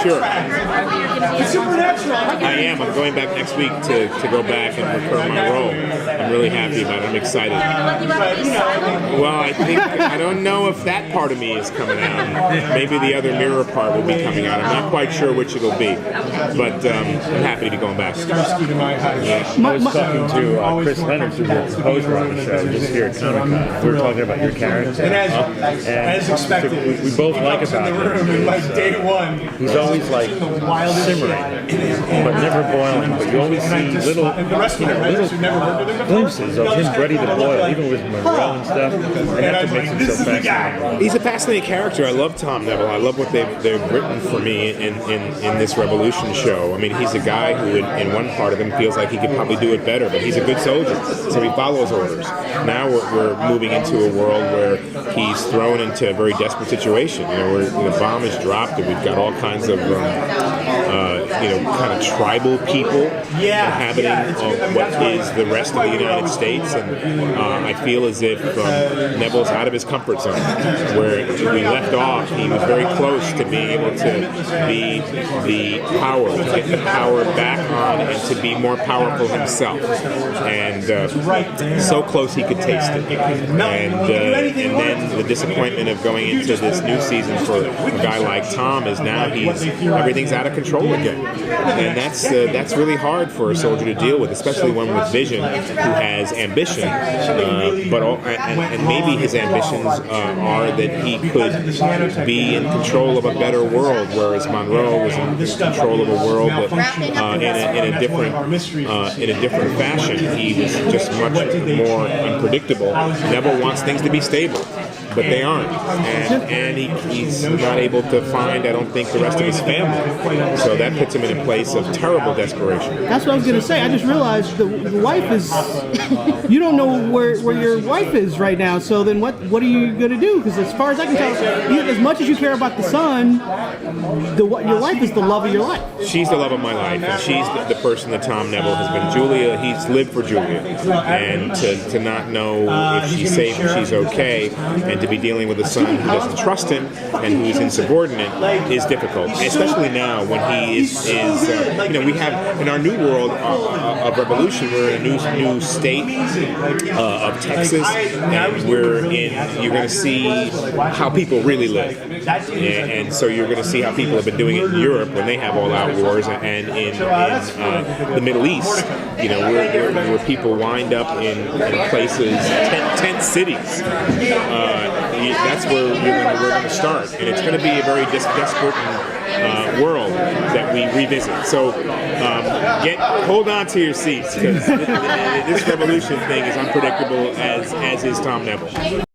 Sure. Supernatural. I am. I'm going back next week to go back and recur my role. I'm really happy about it. I'm excited. Well, I don't know if that part of me is coming out. Maybe the other mirror part will be coming out. I'm not quite sure which it'll be, but I'm happy to be going back. I was talking to Chris Leonard, who's a composer on the show, just here at Comic-Con. We were talking about your character. And as expected, we both like about him. in like day one. He's always like simmering, but never boiling. But you always see little glimpses of him ready to boil, even with Monroe and stuff. And that's what makes him so fascinating. He's a fascinating character. I love Tom Neville. I love what they've written for me in this Revolution show. I mean, he's a guy who, in one part of him, feels like he could probably do it better, but he's a good soldier, so he follows orders. Now we're moving into a world where he's thrown into a very desperate situation. You know, where the bomb is dropped, and we've got all kinds of kind of tribal people inhabiting what is the rest of the United States, and I feel as if Neville's out of his comfort zone. Where we left off, he was very close to being able to be the power, to get the power back on, and to be more powerful himself. And so close he could taste it. And then the disappointment of going into this new season for a guy like Tom is now everything's out of control again. And that's really hard for a soldier to deal with, especially one with vision who has ambition, and maybe his ambitions are that he could be in control of a better world, whereas Monroe was in control of a world that, in a different fashion. He was just much more unpredictable. Neville wants things to be stable, but they aren't, and he's not able to find, I don't think, the rest of his family. So that puts him in a place of terrible desperation. That's what I was going to say. I just realized the wife is. You don't know where your wife is right now. So then what are you going to do? Because as far as I can tell, as much as you care about the son, your wife is the love of your life. She's the love of my life, and she's the person that Tom Neville has been. Julia, he's lived for Julia, and to not know if she's safe and she's okay, and to be dealing with a son who doesn't trust him and who's insubordinate is difficult, especially now when he is we have in our new world of revolution, we're in a new state of Texas, and you're going to see how people really live, and so you're going to see how people have been doing it in Europe when they have all-out wars, and in the Middle East, where people wind up in places, tent cities. That's where we're going to start, and it's going to be a very desperate world that we revisit. So hold on to your seats, because this revolution thing is unpredictable, as is Tom Neville.